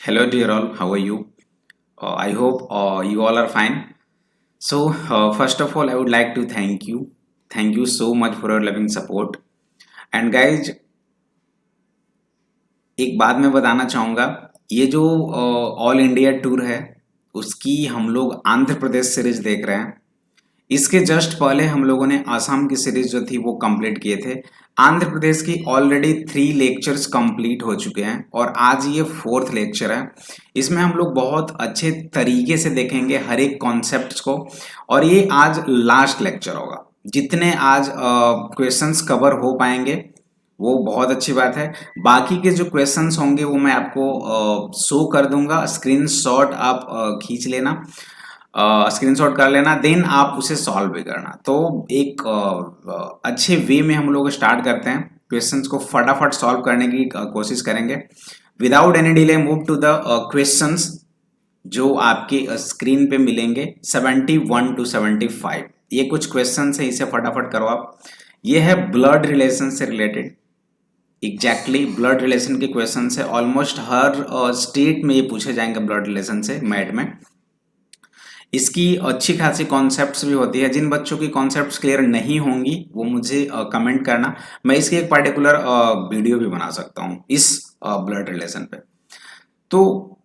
Hello, dear all. How are you? I hope you all are fine. So, first of all, I would like to thank you. Thank you so much for your loving support. And guys, एक बात मैं बताना चाहूँगा, ये जो all India tour है, उसकी हम लोग आंध्र प्रदेश सीरीज देख रहे हैं। इसके जस्ट पहले हम लोगों ने आसाम की सीरीज जो थी वो कंप्लीट किए थे। आंध्र प्रदेश की ऑलरेडी 3 लेक्चर्स कंप्लीट हो चुके हैं और आज ये 4th लेक्चर है। इसमें हम लोग बहुत अच्छे तरीके से देखेंगे हर एक कॉन्सेप्ट को और ये आज लास्ट लेक्चर होगा। जितने आज क्वेश्चंस कवर हो पाएंगे वो बहुत अच्छी बात है। बाकी के जो क्वेश्चंस होंगे वो मैं आपको शो कर दूंगा, स्क्रीनशॉट आप खींच लेना, स्क्रीनशॉट कर लेना, देन आप उसे सॉल्व भी करना। तो एक अच्छे वे में हम लोग स्टार्ट करते हैं, क्वेश्चंस को फटाफट सॉल्व करने की कोशिश करेंगे। Without any delay move to the questions जो आपके स्क्रीन पे मिलेंगे 71 to 75। ये कुछ क्वेश्चंस है, इसे फटाफट करो आप। ये है ब्लड रिलेशन से रिलेटेड, एग्जैक्टली ब्लड रिलेशन के क्वेश्चन है। ऑलमोस्ट हर स्टेट में ये पूछे जाएंगे ब्लड रिलेशन से मैथ में। इसकी अच्छी खासी कॉन्सेप्ट्स भी होती है। जिन बच्चों की कॉन्सेप्ट्स क्लियर नहीं होंगी वो मुझे कमेंट करना, मैं इसकी एक पार्टिकुलर वीडियो भी बना सकता हूँ इस ब्लड रिलेशन पे। तो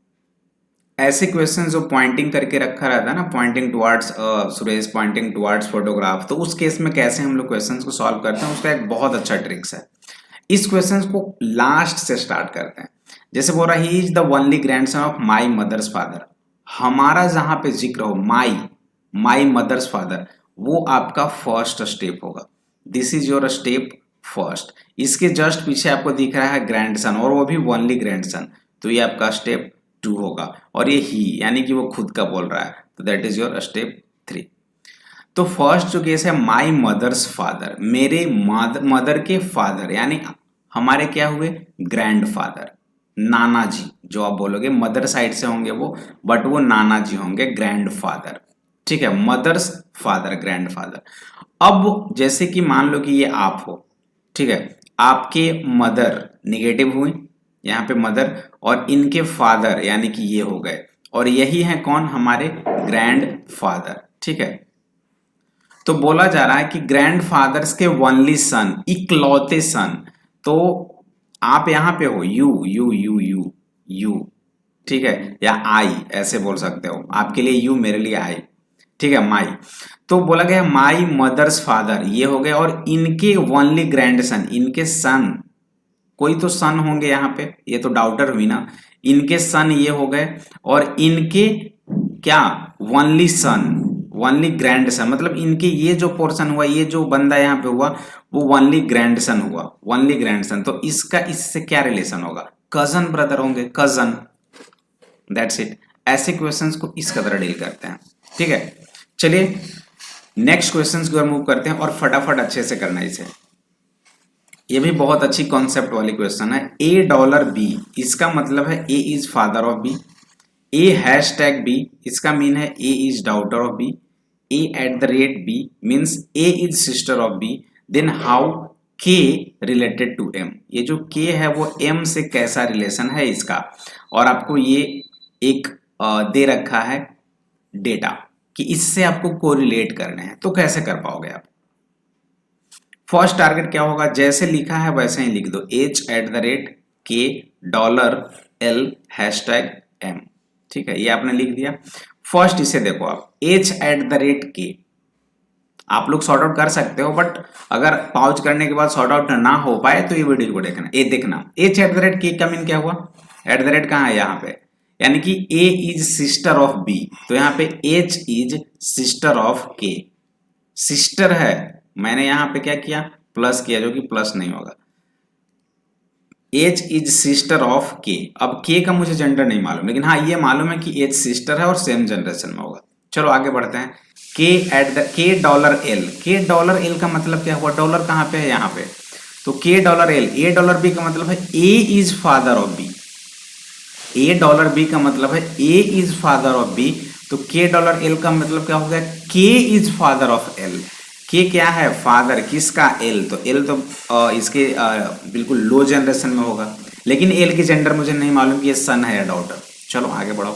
ऐसे क्वेश्चन जो पॉइंटिंग करके रखा रहता है ना, pointing towards Suresh, pointing towards photograph, तो उस केस में कैसे हम लोग क्वेश्चन को सॉल्व करते हैं उसका एक बहुत अच्छा ट्रिक्स है। इस क्वेश्चन को लास्ट से स्टार्ट करते हैं। जैसे बोल रहा है, he is the only grandson of my mother's father. हमारा जहां पे जिक्र हो माई मदर्स फादर, वो आपका फर्स्ट स्टेप होगा। This is your step first. इसके जस्ट पीछे आपको दिख रहा है ग्रैंडसन, और वो भी ओनली ग्रैंडसन, तो ये आपका स्टेप 2 होगा। और ये ही यानी कि वो खुद का बोल रहा है, तो दैट इज योर स्टेप 3। तो फर्स्ट जो केस है, माई मदर्स फादर, मेरे मदर के फादर, यानी हमारे क्या हुए, ग्रैंड फादर, नाना जी। जो आप बोलोगे मदर साइड से होंगे वो, बट वो नाना जी होंगे, ग्रैंड फादर। ठीक है, मदर्स फादर, ग्रैंड फादर। अब जैसे कि मान लो कि ये आप हो, ठीक है, आपके मदर निगेटिव हुई यहाँ पे मदर, और इनके फादर यानी कि ये हो गए, और यही है कौन, हमारे ग्रैंड फादर। ठीक है, तो बोला जा रहा है कि ग्रैंड फादर्स के ओनली सन, इकलौते सन। तो आप यहां पे हो, यू, ठीक है, या आई ऐसे बोल सकते हो। आपके लिए यू, मेरे लिए आई। ठीक है, माई। तो बोला गया माई मदर्स फादर, ये हो गए, और इनके ओनली ग्रैंड सन, इनके सन, कोई तो सन होंगे यहाँ पे, ये तो डाउटर हुई ना, इनके सन ये हो गए, और इनके क्या, only son, only grand son, मतलब इनके ये जो पोर्शन हुआ, ये जो बंदा यहाँ पे हुआ, वो ओनली ग्रैंड सन हुआ, ओनली ग्रैंड सन। तो इसका इससे क्या रिलेशन होगा, कजन ब्रदर होंगे, कजन, दैट्स इट। ऐसे क्वेश्चंस को इस कदर डील करते हैं। ठीक है, चलिए नेक्स्ट क्वेश्चंस की ओर मूव करते हैं, और फटाफट अच्छे से करना इसे। ये भी बहुत अच्छी कॉन्सेप्ट वाली क्वेश्चन है। $, इसका मतलब है A is father of B. A#B, इसका मीन है A is daughter of B. A@B means A is sister of B. Then how K related to M, ये जो K है वो M से कैसा रिलेशन है इसका, और आपको ये एक दे रखा है डेटा कि इससे आपको कोरिलेट करने हैं। तो कैसे कर पाओगे आप। फर्स्ट टारगेट क्या होगा, जैसे लिखा है वैसे ही लिख दो, H@K$L#M। ठीक है, ये आपने लिख दिया। फर्स्ट इसे देखो आप, H@K, आप लोग सॉर्ट आउट कर सकते हो, बट अगर पॉज करने के बाद सॉर्ट आउट ना हो पाए तो ये वीडियो को देखना। ये देखना, H@K का मीन क्या हुआ, एट द रेट कहाँ है यहाँ पे, यानी कि A is sister of B, तो यहाँ पे H is sister of K। Sister है, मैंने यहां पे क्या किया, प्लस किया, जो कि प्लस नहीं होगा। H is sister of K। अब K का मुझे जेंडर नहीं मालूम, लेकिन हाँ ये मालूम है कि H सिस्टर है और सेम जनरेशन में होगा। चलो आगे बढ़ते हैं। K$L का मतलब क्या हुआ, डॉलर कहाँ पे है, यहाँ पे। तो K$L, A$B का मतलब है A is father of B। A$B का मतलब है A is father of B। तो K$L का मतलब क्या हो गया, K is father of L। K क्या है, फादर, किसका, L। तो L तो इसके बिल्कुल लो जनरेशन में होगा, लेकिन L की जेंडर मुझे नहीं मालूम कि ये सन है या डॉटर। चलो आगे बढ़ो।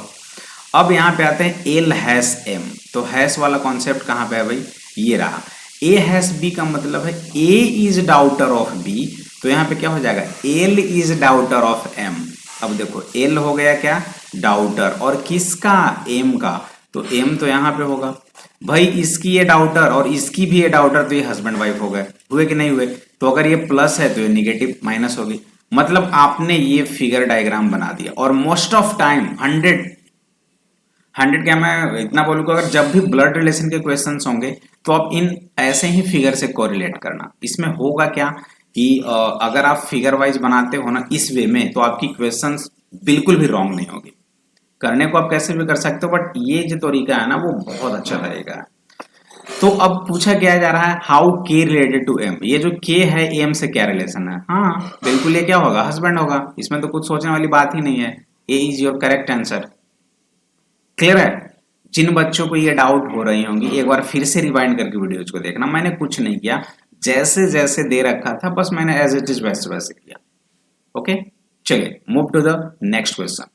अब यहाँ पे आते हैं एल हैश एम। तो हैश वाला कॉन्सेप्ट कहाँ पे है भाई, ये रहा। ए हैश बी का मतलब है A is daughter of B, तो यहाँ पे क्या हो जाएगा, L is daughter of M. अब देखो एल हो गया क्या, डाउटर, और किसका, एम का, तो एम तो यहाँ पे होगा भाई, इसकी ये डाउटर और इसकी भी ये डाउटर, तो ये हस्बैंड वाइफ हो गए, हुए कि नहीं हुए। तो अगर ये प्लस है तो ये निगेटिव माइनस होगी। मतलब आपने ये फिगर डायग्राम बना दिया, और मोस्ट ऑफ टाइम 100 क्या मैं इतना बोलूंगा, अगर जब भी ब्लड रिलेशन के क्वेश्चंस होंगे तो आप इन ऐसे ही फिगर से कोरिलेट करना। इसमें होगा क्या कि अगर आप फिगर वाइज बनाते हो ना इस वे में, तो आपकी क्वेश्चंस बिल्कुल भी रॉन्ग नहीं होगी। करने को आप कैसे भी कर सकते हो, बट ये जो तरीका है ना वो बहुत अच्छा तरीका है। तो अब पूछा क्या जा रहा है, हाउ के रिलेटेड टू एम। ये जो के है एम से क्या रिलेशन है, हाँ बिल्कुल ये क्या होगा, हस्बैंड होगा। इसमें तो कुछ सोचने वाली बात ही नहीं है, A is your correct answer. Clear है। जिन बच्चों को ये डाउट हो रही होंगी, एक बार फिर से रिवाइंड करके वीडियोज को देखना, मैंने कुछ नहीं किया, जैसे जैसे दे रखा था बस मैंने एज इट इज वैसे वैसे किया। ओके चलिए move to the next question.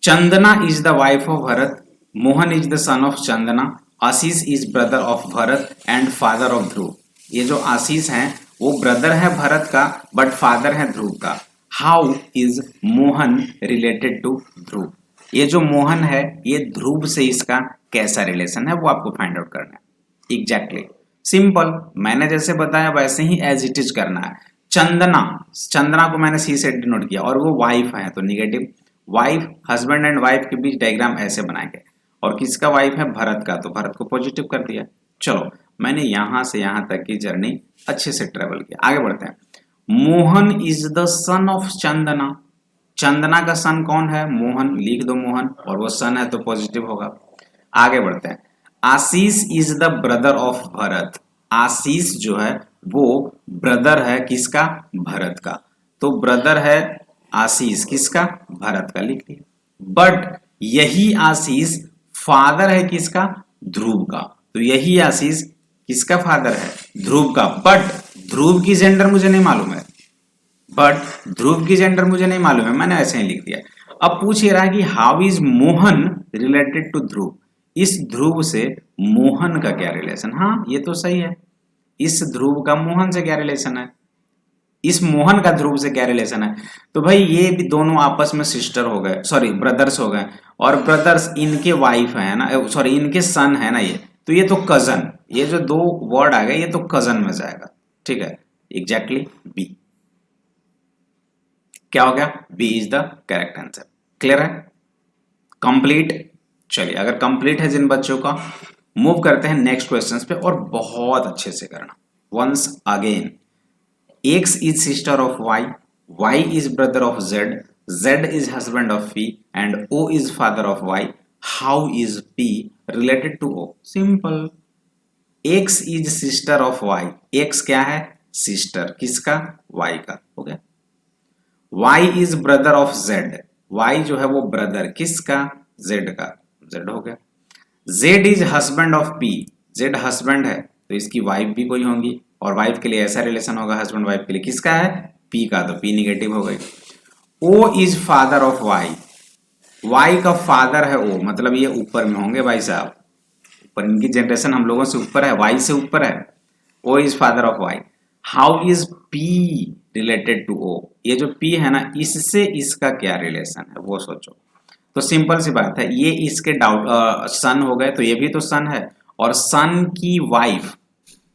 Chandana is the wife of Bharat, Mohan is the son of Chandana, Ashish is brother of Bharat and father of ध्रुव। ये जो आशीष हैं वो ब्रदर है भरत का बट फादर है ध्रुव का। How is Mohan related to Dhruv. ये जो मोहन है ये ध्रुव से इसका कैसा रिलेशन है वो आपको फाइंड आउट करना है। एग्जैक्टली सिंपल, मैंने जैसे बताया वैसे ही एज इट इज करना है। चंदना, चंदना को मैंने सी से डिनोट किया और वो वाइफ है तो negative. Wife, husband and wife के बीच डायग्राम ऐसे बनाएंगे, और किसका वाइफ है, भरत का, तो भरत को पॉजिटिव कर दिया। चलो मैंने यहां से यहां तक की जर्नी अच्छे से ट्रेवल किया, आगे बढ़ते हैं। Mohan is the son of Chandana. Chandana का सन कौन है, मोहन, लिख दो मोहन, और वो सन है तो पॉजिटिव होगा। आगे बढ़ते हैं। Ashish is the brother of Bharat. Ashish जो है वो ब्रदर है किसका, भरत का, तो ब्रदर है आशीष किसका, भरत का, लिख दिया। बट यही आशीष फादर है किसका, ध्रुव का, तो यही आशीष किसका फादर है, ध्रुव का। बट ध्रुव की जेंडर मुझे नहीं मालूम है, मैंने ऐसे ही लिख दिया। अब पूछ ये रहा है कि how is Mohan related to Dhruv. इस ध्रुव से मोहन का क्या रिलेशन, हाँ ये तो सही है, इस ध्रुव का मोहन से क्या रिलेशन है, इस मोहन का ध्रुव से क्या रिलेशन है। तो भाई ये भी दोनों आपस में सिस्टर हो गए, सॉरी ब्रदर्स हो गए, और ब्रदर्स इनके वाइफ है ना, सॉरी इनके सन है ना ये, तो ये तो कजन, ये जो दो वर्ड आ गए ये तो कजन में जाएगा, ठीक है। एग्जैक्टली बी, क्या हो गया, B is the correct answer. Clear है, कंप्लीट। चलिए अगर कंप्लीट है जिन बच्चों का, मूव करते हैं नेक्स्ट क्वेश्चंस पे, और बहुत अच्छे से करना। Once again, X is sister of Y, Y is brother of Z, Z is husband of P, and O is father of Y. How is P related to O? Simple. X is sister of Y. X क्या है, sister किसका, Y का, हो गया। Y is brother of Z. Y जो है वो brother किसका, Z का, Z हो गया। Z is husband of P. Z husband है तो इसकी वाइफ भी कोई होंगी, और वाइफ के लिए ऐसा रिलेशन होगा हस्बैंड वाइफ के लिए किसका है, पी का, तो पी निगेटिव हो गई। O is father of Y, Y का फादर है ओ, मतलब ये ऊपर में होंगे भाई साहब, ऊपर इनकी जनरेशन हम लोगों से ऊपर है, वाई से ऊपर है। O is father of Y. How is P related to O, ये जो पी है ना इससे इसका क्या रिलेशन है वो सोचो। तो सिंपल सी बात है, ये इसके डाउट सन हो गए, तो ये भी तो सन है, और सन की वाइफ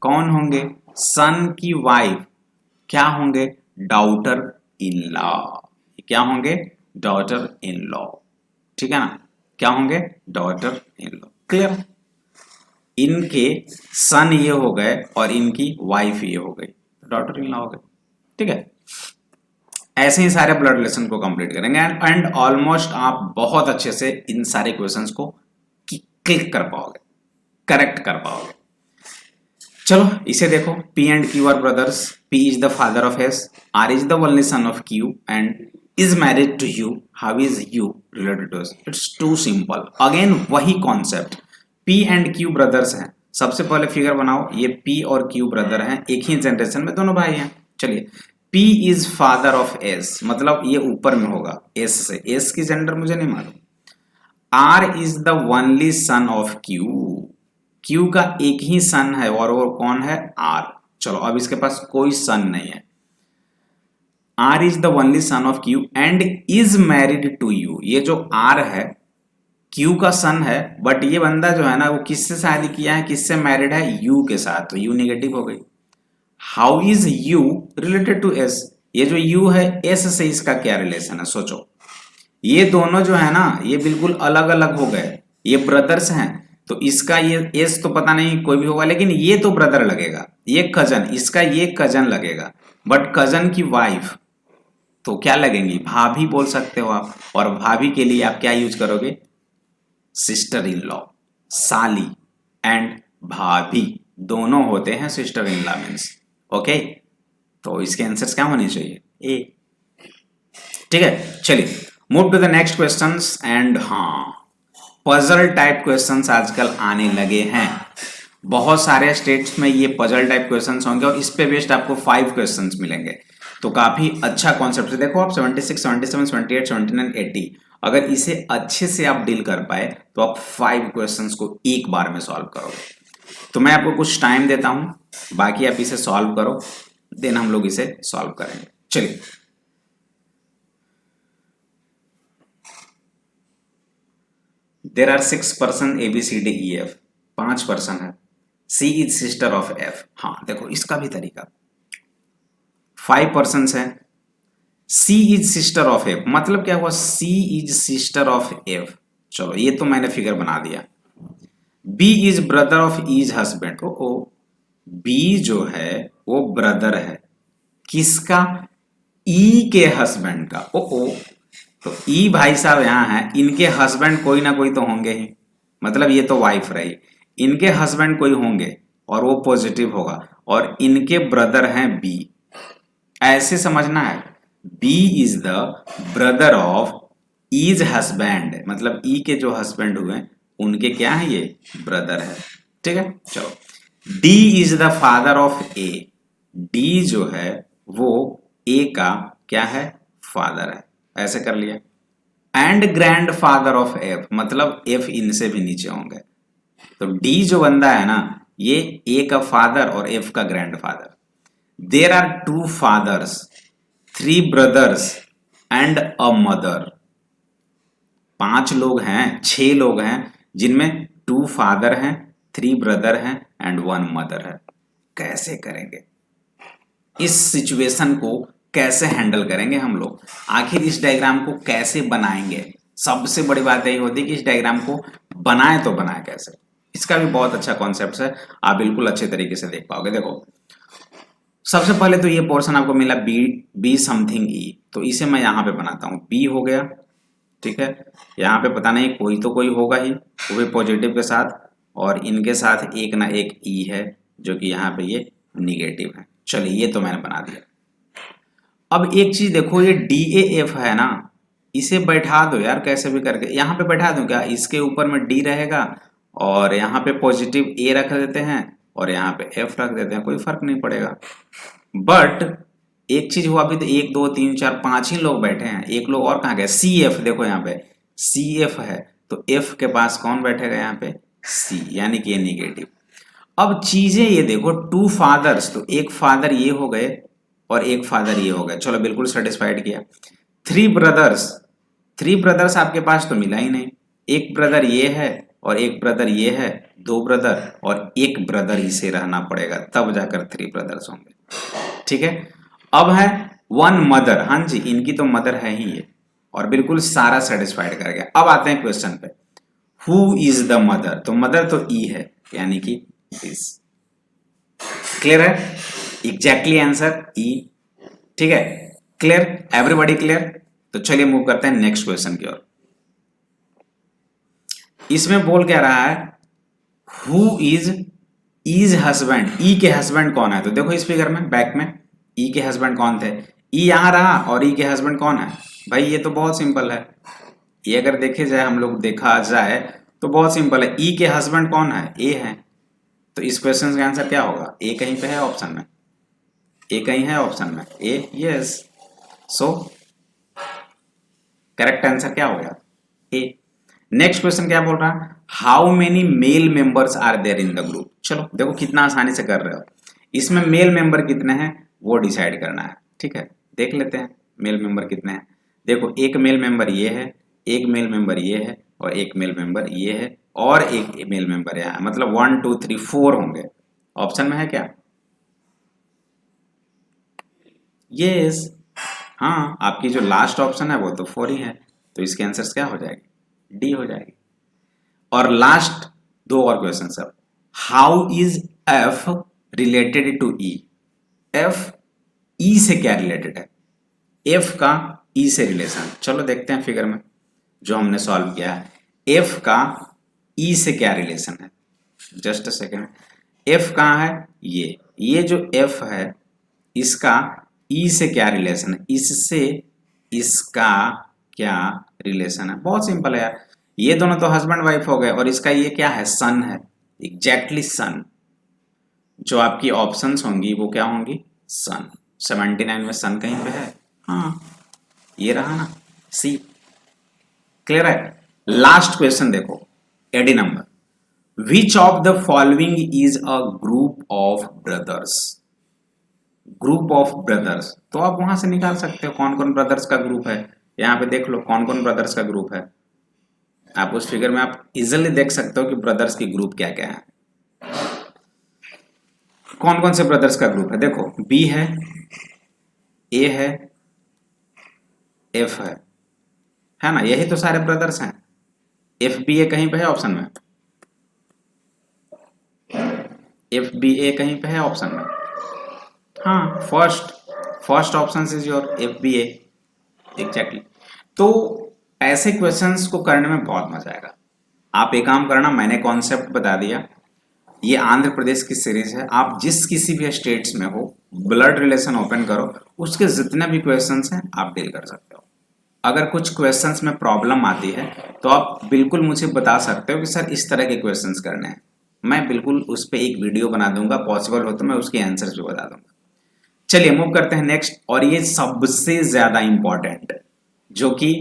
कौन होंगे, सन की वाइफ क्या होंगे, डॉटर इन लॉ। क्या होंगे, डॉटर इन लॉ, ठीक है ना, क्या होंगे, डॉटर इन लॉ। क्लियर, इनके सन ये हो गए और इनकी वाइफ ये हो गई, डॉटर इन लॉ हो गए, ठीक है। ऐसे ही सारे ब्लड रिलेशन को कंप्लीट करेंगे, एंड ऑलमोस्ट आप बहुत अच्छे से इन सारे क्वेश्चंस को क्लिक कर पाओगे, करेक्ट कर पाओगे। चलो इसे देखो, P and Q are brothers, P is the father of S, R is the only son of Q and is married to U. How is U related to S? It's too simple, again वही concept, P and Q brothers हैं। सबसे पहले figure बनाओ, ये P और Q brother हैं, एक ही generation में दोनों भाई हैं। चलिए P is father of S, मतलब ये ऊपर में होगा S से, S की जेंडर मुझे नहीं मालूम। R is the only son of Q, Q का एक ही सन है और वो कौन है? R। चलो अब इसके पास कोई सन नहीं है। R is the only son of Q and is married to U, ये जो R है Q का सन है, बट ये बंदा जो है ना वो किससे शादी किया है, किससे मैरिड है? U के साथ, तो U नेगेटिव हो गई। How is U related to S, ये जो U है S से इसका क्या रिलेशन है? सोचो, ये दोनों जो है ना ये बिल्कुल अलग अलग हो गए, ये ब्रदर्स हैं, तो इसका ये S तो पता नहीं कोई भी होगा, लेकिन ये तो ब्रदर लगेगा, ये कजन, इसका ये कजन लगेगा, बट कजन की वाइफ तो क्या लगेंगी? भाभी बोल सकते हो आप, और भाभी के लिए आप क्या यूज करोगे? सिस्टर इन लॉ, साली एंड भाभी दोनों होते हैं sister in law means. Okay, तो इसके आंसर्स क्या होने चाहिए? ए। ठीक है, चलिए move to the next questions. And हाँ, पजल टाइप क्वेश्चंस आजकल आने लगे हैं, बहुत सारे स्टेट्स में ये पजल टाइप क्वेश्चंस होंगे और इस पे बेस्ड आपको 5 क्वेश्चंस मिलेंगे, तो काफी अच्छा कॉन्सेप्ट है। देखो आप 76, 77, 78, 79, 80, अगर इसे अच्छे से आप डील कर पाए तो आप 5 क्वेश्चंस को एक बार में सॉल्व करोगे। तो मैं आपको कुछ टाइम देता हूं, बाकी आप इसे सॉल्व करो, देन हम लोग इसे सॉल्व करेंगे। चलिए, there are 6 person ABCDEF, 5 person है। C is sister of F, हाँ देखो इसका भी तरीका। 5 पर्सन है, C is sister of F, मतलब क्या हुआ? C is sister of F, चलो ये तो मैंने फिगर बना दिया। B is brother of is husband, oh B जो है वो ब्रदर है किसका? E के हस्बैंड का, ओ तो E भाई साहब यहाँ है, इनके हस्बैंड कोई ना कोई तो होंगे ही, मतलब ये तो वाइफ रही, इनके हस्बैंड कोई होंगे और वो पॉजिटिव होगा, और इनके ब्रदर हैं B, ऐसे समझना है। B is the brother of is husband, मतलब E के जो हस्बैंड हुए उनके क्या है? ये ब्रदर है। ठीक है, चलो D is the father of A, D जो है वो A का क्या है? फादर है, ऐसे कर लिया। And grand father of F, मतलब F इनसे भी नीचे होंगे, तो D जो बंदा है ना ये A का फादर और F का grandfather. There are 2 fathers, 3 brothers and a mother, 5 लोग हैं, 6 लोग हैं जिनमें 2 फादर हैं, 3 ब्रदर हैं एंड 1 मदर है। कैसे करेंगे इस सिचुएशन को? कैसे हैंडल करेंगे हम लोग? आखिर इस डायग्राम को कैसे बनाएंगे? सबसे बड़ी बात यही होती है कि इस डायग्राम को बनाए तो बनाए कैसे। इसका भी बहुत अच्छा कॉन्सेप्ट है, आप बिल्कुल अच्छे तरीके से देख पाओगे। देखो सबसे पहले तो ये पोर्शन आपको मिला बी समथिंग ई, तो इसे मैं यहाँ पे बनाता हूँ, बी हो गया। ठीक है, यहाँ पे पता नहीं कोई तो कोई होगा ही, वो भी पॉजिटिव के साथ, और इनके साथ एक ना एक ई है जो कि यहाँ पे ये निगेटिव है। चलिए ये तो मैंने बना दिया। अब एक चीज देखो, ये DAF है ना, इसे बैठा दो यार कैसे भी करके, यहाँ पे बैठा दूं क्या? इसके ऊपर में D रहेगा और यहाँ पे पॉजिटिव A रख देते हैं और यहाँ पे F रख देते हैं, कोई फर्क नहीं पड़ेगा। बट एक चीज हुआ, अभी तो 1 2 3 4 5 ही लोग बैठे हैं, एक लोग और कहाँ गए? CF, देखो यहाँ पे CF है, तो F के पास कौन बैठेगा? यहाँ पे C, यानी कि ये निगेटिव। अब चीजें ये देखो, 2 फादर्स, तो एक फादर ये हो गए और एक फादर ये हो गए, चलो बिल्कुल सेटिस्फाइड किया। 3 ब्रदर्स, 3 ब्रदर्स आपके पास तो मिला ही नहीं, एक ब्रदर ये है और एक ब्रदर ये है, 2 ब्रदर और एक ब्रदर इसे रहना पड़ेगा, तब जाकर 3 ब्रदर्स होंगे। ठीक है, अब है 1 मदर, हाँ जी इनकी तो मदर है ही ये, और बिल्कुल सारा सेटिस्फाइड कर गया। अब आते हैं क्वेश्चन पे, हु इज द मदर? तो मदर तो ई है, यानी कि दिस। क्लियर है? एग्जैक्टली आंसर ई। ठीक है, क्लियर, एवरीबॉडी क्लियर? तो चलिए मूव करते हैं नेक्स्ट क्वेश्चन की ओर। इसमें बोल क्या रहा है? हु इज हस्बैंड, ई के हस्बैंड कौन है? तो देखो इस फिगर में बैक में ई के हस्बैंड कौन थे? ई यहां रहा और ई के हस्बैंड कौन है? भाई ये तो बहुत सिंपल है, ये अगर देखे जाए, हम लोग देखा जाए तो बहुत सिंपल है। ई के हस्बैंड कौन है? ए है, तो इस क्वेश्चन का आंसर क्या होगा? ए कहीं पे है ऑप्शन में। ए कहीं है ऑप्शन में? ए, यस। सो करेक्ट आंसर क्या हो गया? ए। नेक्स्ट क्वेश्चन क्या बोल रहा है? How many male members are there in the group? चलो देखो कितना आसानी से कर रहे हो। इसमें मेल मेंबर कितने हैं वो डिसाइड करना है, ठीक है। देख लेते हैं मेल मेंबर कितने हैं। देखो एक मेल मेंबर ये है, एक मेल मेंबर ये है, और एक मेल मेंबर ये है, और एक मेल मेंबर यहाँ है, मतलब 1 2 3 4 होंगे। ऑप्शन में है क्या? यस। हाँ, आपकी जो लास्ट ऑप्शन है वो तो 4 ही है, तो इसके आंसर क्या हो जाएगी? डी हो जाएगी। और लास्ट दो और क्वेश्चन सब। How is F related to E? F E से क्या रिलेटेड है? एफ का ई से रिलेशन, चलो देखते हैं फिगर में जो हमने सॉल्व किया है। एफ का ई से क्या रिलेशन है? Just a second. एफ कहाँ है? ये जो एफ है इसका ई से क्या रिलेशन है? इससे इसका क्या रिलेशन है? बहुत सिंपल है यार, ये दोनों तो हस्बैंड वाइफ हो गए, और इसका ये क्या है? सन है। एग्जैक्टली सन। जो आपकी ऑप्शंस होंगी वो क्या होंगी? सन। 79 में सन कहीं पे है? हाँ, ये रहा ना, सी। क्लियर है? लास्ट क्वेश्चन देखो, एडी नंबर। Which of the following is a group of brothers? Group of brothers, तो आप वहां से निकाल सकते हो कौन कौन ब्रदर्स का ग्रुप है। यहाँ पे देख लो कौन कौन ब्रदर्स का ग्रुप है। आप उस फिगर में आप इजिली देख सकते हो कि ब्रदर्स की ग्रुप क्या क्या है। कौन कौन से ब्रदर्स का ग्रुप है? देखो बी है, ए है, एफ है ना, यही तो सारे ब्रदर्स हैं। एफ बी ए कहीं पे है ऑप्शन में? एफ बी ए कहीं पे है ऑप्शन में? हाँ, first first option is your F B A. Exactly. तो ऐसे क्वेश्चंस को करने में बहुत मजा आएगा। आप एक काम करना, मैंने कॉन्सेप्ट बता दिया। ये आंध्र प्रदेश की सीरीज है, आप जिस किसी भी स्टेट्स में हो ब्लड रिलेशन ओपन करो, उसके जितने भी क्वेश्चंस हैं आप डील कर सकते हो। अगर कुछ क्वेश्चंस में प्रॉब्लम आती है तो आप बिल्कुल मुझे बता सकते हो कि सर इस तरह के क्वेश्चंस करने हैं, मैं बिल्कुल उस पर एक वीडियो बना दूंगा, पॉसिबल हो तो मैं उसके आंसर्स भी बता दूंगा। चलिए मूव करते हैं नेक्स्ट, और ये सबसे ज्यादा इंपॉर्टेंट जो कि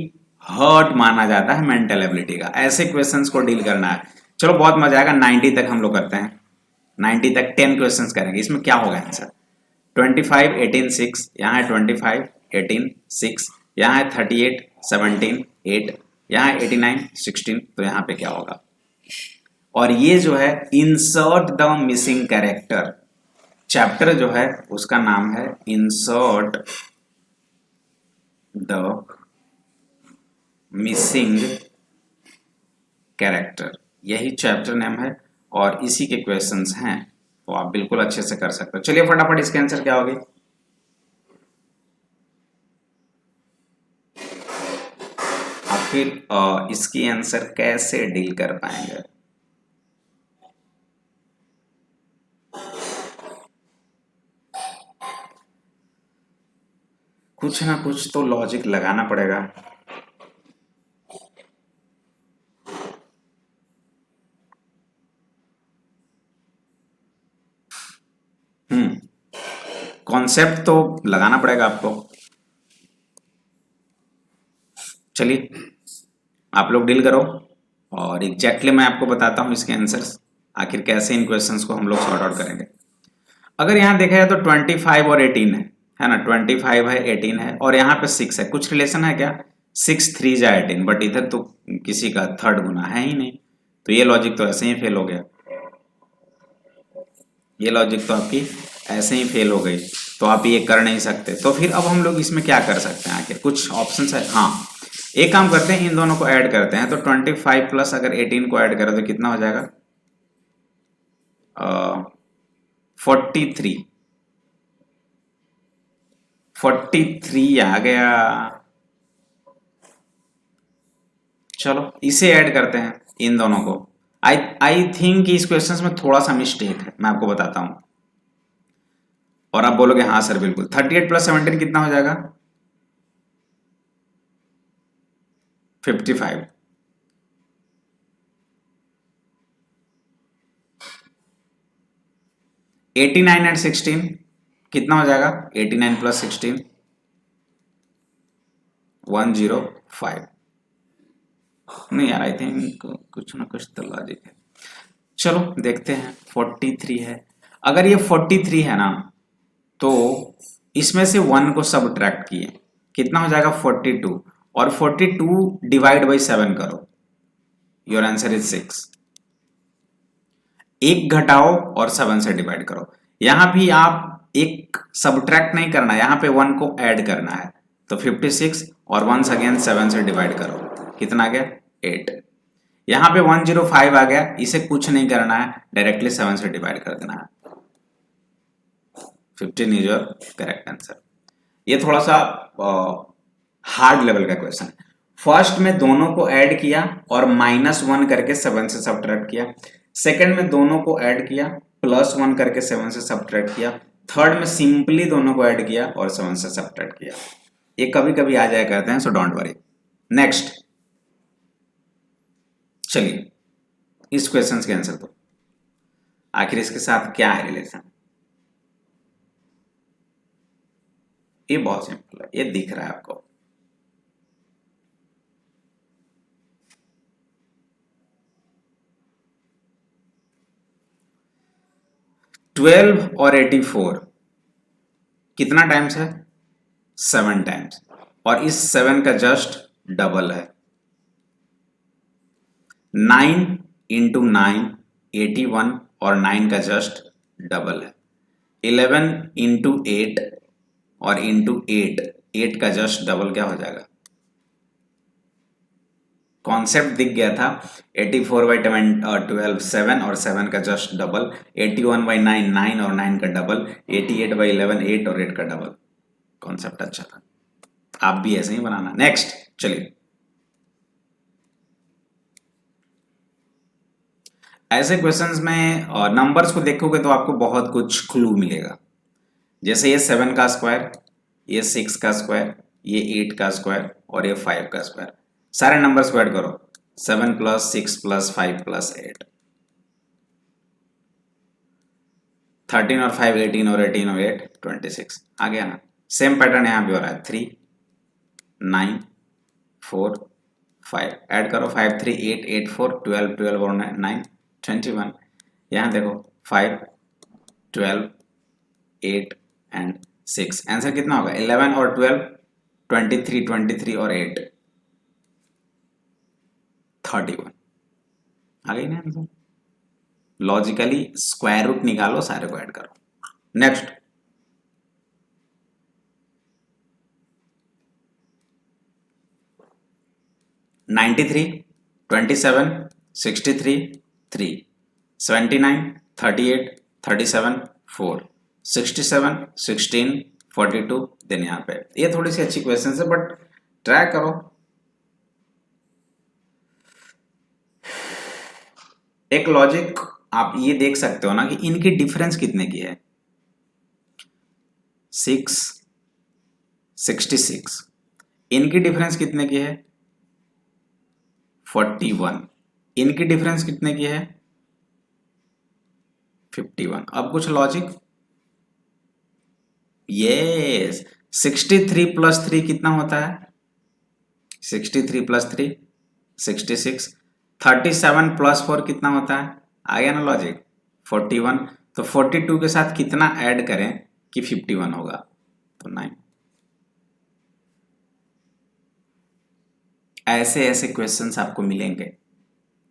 हर्ट माना जाता है मेंटल एबिलिटी का, ऐसे क्वेश्चंस को डील करना है। चलो बहुत मजा आएगा, 90 तक हम लोग करते हैं। 90 तक 10 क्वेश्चंस करेंगे। इसमें क्या होगा आंसर? 25 18 6, यहाँ है 25 18 6, यहाँ है 38 17 8, यहाँ है 89 16, तो यहाँ पे क्या होगा? और ये जो है insert the missing character, chapter जो है उसका नाम है इंसर्ट द मिसिंग कैरेक्टर, यही चैप्टर नेम है और इसी के क्वेश्चंस हैं, तो आप बिल्कुल अच्छे से कर सकते हो। चलिए फटाफट इसके आंसर क्या होगी? आप फिर इसकी आंसर कैसे डील कर पाएंगे? कुछ ना कुछ तो लॉजिक लगाना पड़ेगा। कॉन्सेप्ट तो लगाना पड़ेगा आपको। चलिए आप लोग डील करो, और एग्जैक्टली मैं आपको बताता हूं इसके आंसर्स, आखिर कैसे इन क्वेश्चंस को हम लोग सॉर्ट आउट करेंगे। अगर यहाँ देखा जाए तो 25 और 18 है ना, 25 है 18 है और यहाँ पे 6 है, कुछ रिलेशन है क्या? 6 3 जा 18, बट इधर तो किसी का थर्ड गुना है ही नहीं, तो ये लॉजिक तो ऐसे ही फेल हो गया। ये लॉजिक तो आपकी ऐसे ही फेल हो गई, तो आप ये कर नहीं सकते। तो फिर अब हम लोग इसमें क्या कर सकते हैं? आखिर कुछ ऑप्शंस है। हाँ, एक काम करते हैं, इन दोनों को ऐड करते हैं, तो 25 प्लस अगर 18 को ऐड करें तो कितना हो जाएगा? 43। 43 आ गया। चलो इसे ऐड करते हैं इन दोनों को। आई आई थिंक इस क्वेश्चन में थोड़ा सा मिस्टेक है, मैं आपको बताता हूं, और आप बोलोगे हाँ सर बिल्कुल। 38 प्लस 17 कितना हो जाएगा? 55। 89 एंड 16 कितना हो जाएगा 89 प्लस 16 105। नहीं यार, आई थिंक कुछ ना कुछ तो लॉजिक है। चलो देखते हैं। 43 है, अगर ये 43 है ना तो इसमें से 1 को सबट्रैक्ट किए, कितना हो जाएगा 42, और 42 डिवाइड बाई 7 करो, योर आंसर इज 6। एक घटाओ और 7 से डिवाइड करो। यहां भी आप एक सबट्रैक्ट नहीं करना, यहां पे 1 को ऐड करना है, तो 56 और वंस अगेन 7 से डिवाइड करो, कितना आ गया 8। यहां पे 105 आ गया, इसे कुछ नहीं करना है, डायरेक्टली 7 से डिवाइड कर देना है। 15 इज योर करेक्ट आंसर। ये थोड़ा सा हार्ड लेवल का क्वेश्चन है। फर्स्ट में दोनों को ऐड किया और -1 करके 7 से सब्ट्रैक्ट किया। सेकंड में दोनों को ऐड किया, +1 करके 7 से सब्ट्रैक्ट किया। थर्ड में सिंपली दोनों को ऐड किया और 7 से सब्ट्रैक्ट किया। ये कभी कभी आ जाया करते हैं, सो डोंट वरी। नेक्स्ट, चलिए इस क्वेश्चन के आंसर दो। आखिर इसके साथ क्या है रिलेशन? ये बहुत सिंपल है, ये दिख रहा है आपको। ट्वेल्व और 84 कितना टाइम्स है? 7 टाइम्स, और इस 7 का जस्ट डबल है। 9 इंटू 9 81, और 9 का जस्ट डबल है। 11 इंटू 8 और इंटू 8 का जस्ट डबल क्या हो जाएगा? कॉन्सेप्ट दिख गया था। 84 बाई 12 7, और 7 का जस्ट डबल। 81 बाई 9 9, और 9 का डबल। 88 बाई 11 8, और 8 का डबल। कॉन्सेप्ट अच्छा था, आप भी ऐसे ही बनाना। नेक्स्ट, चलिए ऐसे क्वेश्चंस में नंबर्स को देखोगे तो आपको बहुत कुछ क्लू मिलेगा। जैसे ये 7 का स्क्वायर, ये 6 का स्क्वायर, ये 8 का स्क्वायर, और ये 5 का स्क्वायर। सारे नंबर स्क्वायर करो, 7 प्लस 6 प्लस 5 प्लस 8, 13 और 5 18, और 18 और 8 26। आ गया ना? सेम पैटर्न यहाँ भी हो रहा है। 3 9 4 5, ऐड करो, 5 3 8 8 4 12 12 और 9 21। यहाँ देखो 5 12 8 एंड 6, आंसर कितना होगा? 11 और 12 23 23 और 8 31। आ गई ना आंसर? लॉजिकली स्क्वायर रूट निकालो, सारे को ऐड करो। Next, ninety three 27 63 3 79 38 37 4 67 16 42। देन यहाँ पे ये थोड़ी सी अच्छी क्वेश्चन है, बट ट्राई करो। एक लॉजिक आप ये देख सकते हो ना कि इनकी डिफरेंस कितने की है। 6 66, इनकी डिफरेंस कितने की है? 41, इनकी डिफरेंस कितने की है? 51। अब कुछ लॉजिक, यस 63 प्लस 3 कितना होता है? 63 प्लस 3 66। 37 प्लस 4 कितना होता है? आ गया ना लॉजिक? 41। तो 42 के साथ कितना ऐड करें कि 51 होगा? तो 9। ऐसे ऐसे क्वेश्चंस आपको मिलेंगे,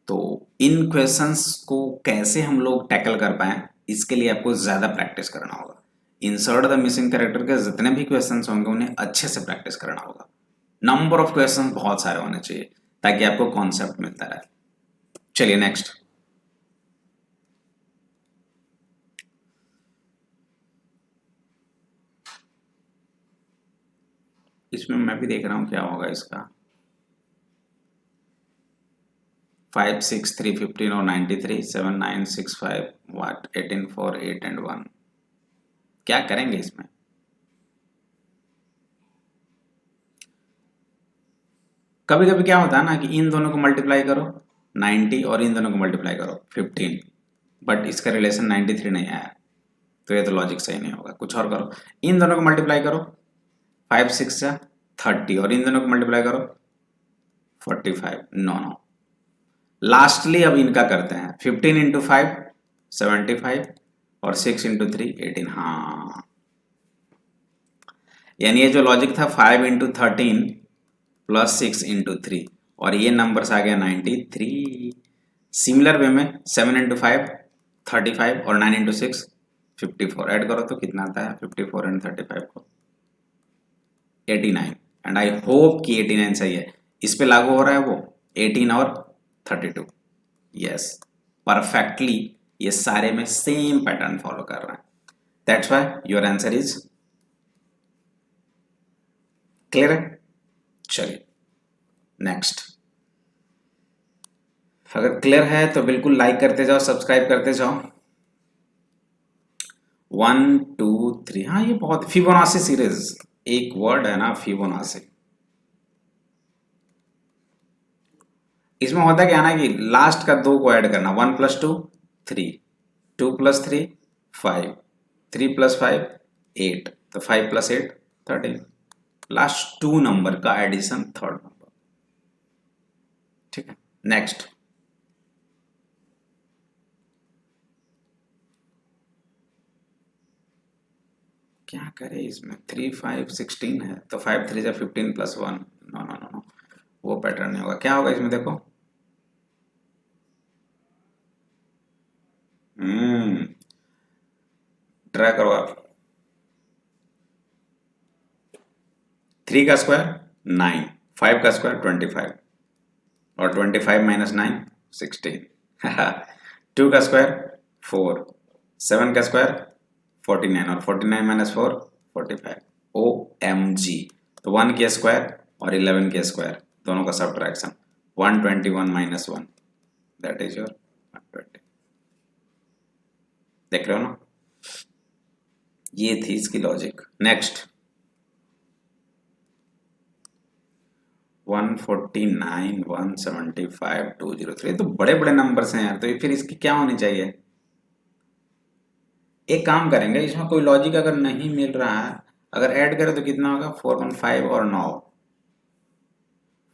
तो इन क्वेश्चंस को कैसे हम लोग टैकल कर पाएं, इसके लिए आपको ज्यादा प्रैक्टिस करना होगा। इंसर्ट द मिसिंग कैरेक्टर के जितने भी क्वेश्चंस होंगे उन्हें अच्छे से प्रैक्टिस करना होगा। नंबर ऑफ क्वेश्चंस बहुत सारे होने चाहिए ताकि आपको कॉन्सेप्ट मिलता रहे। चलिए नेक्स्ट, इसमें मैं भी देख रहा हूं क्या होगा इसका। 5 6 3 15 और 93 7 9 6 5 वाट 18 4 8 एंड 1। क्या करेंगे इसमें? कभी कभी क्या होता है ना कि इन दोनों को मल्टीप्लाई करो 90, और इन दोनों को मल्टीप्लाई करो 15, बट इसका रिलेशन 93 नहीं आया। तो ये तो लॉजिक सही नहीं होगा, कुछ और करो। इन दोनों को मल्टीप्लाई करो, 5 6 जा 30, और इन दोनों को मल्टीप्लाई करो 45। नो नो, लास्टली अब इनका करते हैं। 15 इंटू 5 75 और 6 इंटू 3 18। हाँ, यानी ये जो लॉजिक था 5 इंटू 13 प्लस 6 इंटू 3, और ये नंबर्स आ गया 93। सिमिलर वे में 7 इंटू 5 35 और 9 इंटू 6 54, ऐड करो तो कितना आता है 54 एंड 35 को 89। एंड आई होप कि 89 सही है। इस पे लागू हो रहा है वो 18 और 32। यस, परफेक्टली ये सारे में सेम पैटर्न फॉलो कर रहा है। That's why your answer is clear है। चलिए नेक्स्ट, अगर क्लियर है तो बिल्कुल लाइक करते जाओ, सब्सक्राइब करते जाओ। 1 2 3, हाँ ये बहुत फिबोनाची सीरीज, एक वर्ड है ना फिबोनाची। इसमें होता क्या ना कि लास्ट का 2 को ऐड करना, 1 + 2 3, 2 + 3 5, 3 + 5 8, तो 5 + 8 13, लास्ट 2 नंबर का एडिशन थर्ड नंबर। ठीक है, नेक्स्ट। क्या करे इसमें, 3 5 16 है तो 5 3 15 + 1, नो नो नो नो, वो पैटर्न नहीं होगा। क्या होगा इसमें देखो, ट्राई करो आप। 3 का स्क्वायर 9, 5 का स्क्वायर 25, और 25 - 9 16। 2 का स्क्वायर 4, 7 का स्क्वायर 49, और 49 - 4 45। OMG, तो 1 के स्क्वायर और 11 के स्क्वायर दोनों का सब्ट्रैक्शन 121 - 1, दैट इज योर 120। देख रहे हो ना, ये थी इसकी लॉजिक। नेक्स्ट 149 175 203, तो बड़े बड़े नंबर्स हैं यार, तो ये फिर इसकी क्या होनी चाहिए। एक काम करेंगे, इसमें कोई लॉजिक अगर नहीं मिल रहा है, अगर ऐड करें तो कितना होगा 415 और 9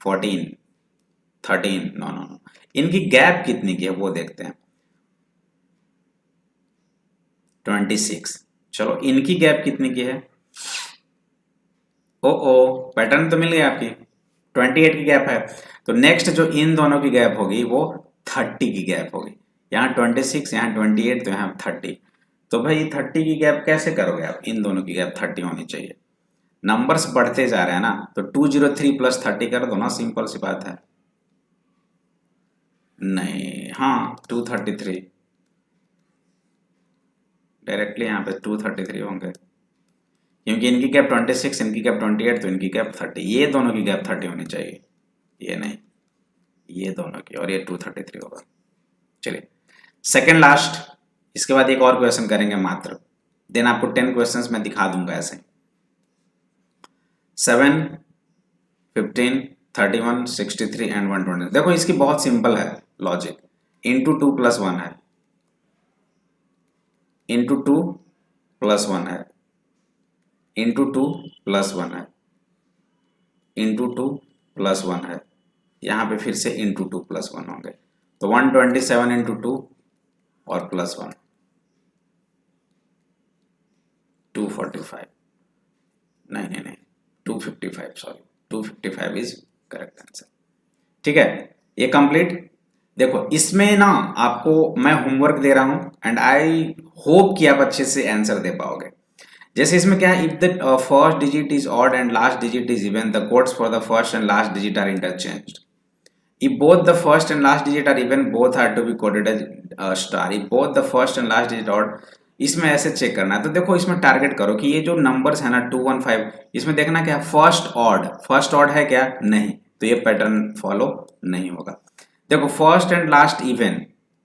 14 13, नो नो नो, इनकी गैप कितनी की है वो देखते हैं। 26, चलो इनकी गैप कितनी की है। ओ पैटर्न तो मिल गया आपकी, 28 की गैप है। तो नेक्स्ट जो इन दोनों की गैप होगी वो 30 की गैप होगी। यहाँ 26, यहाँ 28, तो यहाँ 30। तो भाई 30 की गैप कैसे करोगे आप, इन दोनों की गैप 30 होनी चाहिए। नंबर्स बढ़ते जा रहे हैं ना, तो 203 + 30 कर दो ना, सिंपल सी बात है। नहीं, हाँ 233, डायरेक्टली यहाँ पे 233 होंगे, क्योंकि इनकी गैप 26, इनकी गैप 28, तो इनकी गैप 30। ये दोनों की गैप 30 होनी चाहिए, ये नहीं, ये दोनों की, और ये 233 होगा। चलिए सेकेंड लास्ट, इसके बाद एक और क्वेश्चन करेंगे मात्र, देन आपको 10 क्वेश्चंस मैं दिखा दूंगा ऐसे। 7 15 31 63 एंड 120। देखो इसकी बहुत सिंपल है लॉजिक, इंटू 2 + 1 है, इंटू 2 + 1 है, इंटू 2 + 1 है, इंटू 2 + 1 है, यहाँ पे फिर से इंटू 2 + 1 होंगे, तो 127 इंटू 2 और +1 245, नहीं नहीं नहीं 255, सॉरी 255 इज करेक्ट आंसर। ठीक है, ये कंप्लीट। देखो इसमें ना आपको मैं होमवर्क दे रहा हूं, एंड आई होप कि आप अच्छे से आंसर दे पाओगे। जैसे इसमें क्या है, if the first digit is odd and last digit is even, the codes for the first and last digit are interchanged. If both the first and last digit are even, both are to be coded as star. If both the first and last digit odd, इसमें ऐसे check करना है। तो देखो इसमें target करो कि ये जो नंबर्स है ना 215, इसमें देखना क्या फर्स्ट ऑड है क्या, नहीं, तो ये पैटर्न फॉलो नहीं होगा। देखो फर्स्ट एंड लास्ट इवन,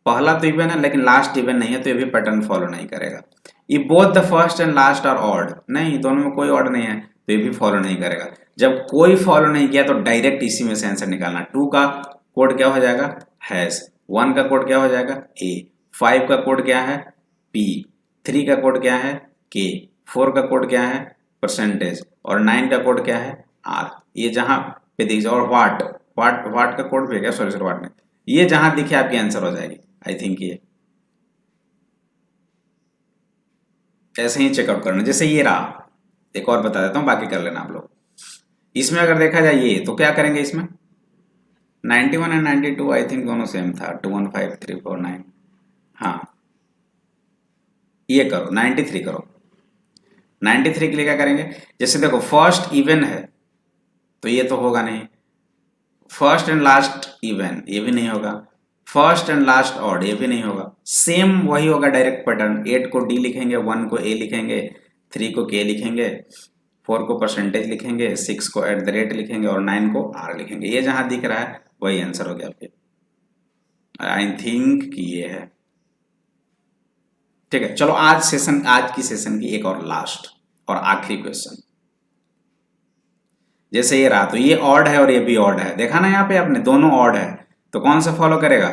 पहला तो इवन है लेकिन लास्ट इवन नहीं है, तो ये भी पैटर्न फॉलो नहीं करेगा। ये both the first and last are odd, नहीं दोनों में कोई ऑड नहीं है, तो ये भी फॉलो नहीं करेगा। जब कोई फॉलो नहीं किया तो डायरेक्ट इसी में से आंसर निकालना। 2 का कोड क्या हो जाएगा हैश, 1 का कोड क्या हो जाएगा ए, 5 का कोड क्या है पी, 3 का कोड क्या है के, 4 का कोड क्या है परसेंटेज, और 9 का कोड क्या है आर। ये जहां पे दिख जाए, और वाट का कोड भी है क्या, सॉरी वाट नहीं, ये जहां दिखे आपकी आंसर हो जाएगी। आई थिंक ये ऐसे ही चेकआउट करना। जैसे ये रहा, एक और बता देता हूँ, बाकी कर लेना आप लोग। इसमें अगर देखा जाए ये, तो क्या करेंगे इसमें 91 एंड 92 आई थिंक दोनों सेम था, 215349। हाँ ये करो 93 करो। 93 के लिए क्या करेंगे, जैसे देखो फर्स्ट इवन है तो ये तो होगा नहीं, फर्स्ट एंड लास्ट इवन ये भी नहीं होगा, फर्स्ट एंड लास्ट ऑड ये भी नहीं होगा, सेम वही होगा डायरेक्ट पैटर्न। 8 को डी लिखेंगे, 1 को ए लिखेंगे, 3 को के लिखेंगे, 4 को परसेंटेज लिखेंगे, 6 को एट द रेट लिखेंगे, और 9 को आर लिखेंगे। ये जहां दिख रहा है वही आंसर हो गया आपके। आई थिंक कि ये है। ठीक है, चलो आज की सेशन की एक और लास्ट और आखिरी क्वेश्चन। जैसे ये रहा, तो ये ऑड है और ये भी ऑड है, देखा ना यहाँ पे आपने, दोनों ऑड है, तो कौन सा फॉलो करेगा,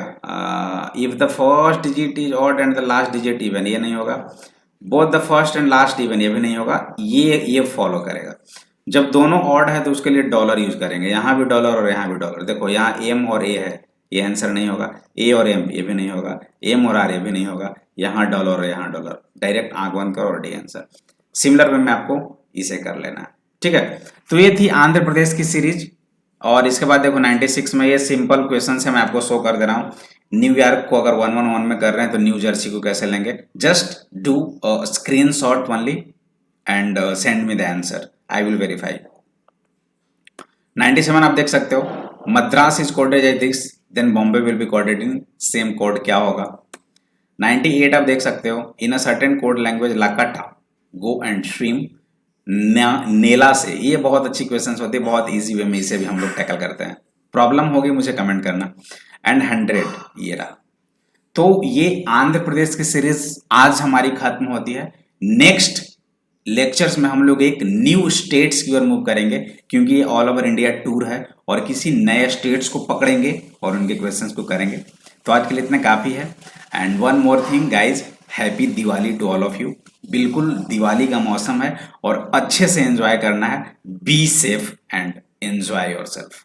if the first digit is odd and the last digit even, ये नहीं होगा। Both the first and last even, ये भी नहीं होगा। ये फॉलो करेगा। जब दोनों ऑड है तो उसके लिए डॉलर यूज करेंगे, यहाँ भी डॉलर और यहाँ भी डॉलर। देखो यहाँ एम और ए है, ये आंसर नहीं होगा। ए और एम ये भी नहीं होगा, एम और आर ये भी नहीं होगा। यहाँ डॉलर और यहाँ डॉलर, डायरेक्ट आंख बंद करो और डी आंसर। सिमिलर वे में आपको इसे कर लेना है। ठीक है, तो ये थी आंध्र प्रदेश की सीरीज। और इसके बाद देखो 96 में ये सिंपल क्वेश्चन है, मैं आपको शो कर दे रहा हूँ। न्यूयॉर्क को अगर 111 में कर रहे हैं तो न्यू जर्सी को कैसे लेंगे, just do screenshot only and send me the answer, I will verify. 97 आप देख सकते हो, Madras is coded as this, then Bombay will be coded in same code, क्या होगा। 98 आप देख सकते हो, in a certain code language लाकाटा गो एंड स्विम नेला से। ये बहुत अच्छी क्वेश्चंस होती है, बहुत इजी वे में इसे भी हम लोग टैकल करते हैं। प्रॉब्लम होगी मुझे कमेंट करना। एंड 100 ये रहा। तो ये आंध्र प्रदेश की सीरीज आज हमारी खत्म होती है। नेक्स्ट लेक्चर्स में हम लोग एक न्यू स्टेट्स की ओर मूव करेंगे, क्योंकि ये ऑल ओवर इंडिया टूर है और किसी नए स्टेट्स को पकड़ेंगे और उनके क्वेश्चंस को करेंगे। तो आज के लिए इतना काफी है। And one more thing guys, happy Diwali to all of you. बिल्कुल दिवाली का मौसम है और अच्छे से एंजॉय करना है। Be safe and enjoy yourself.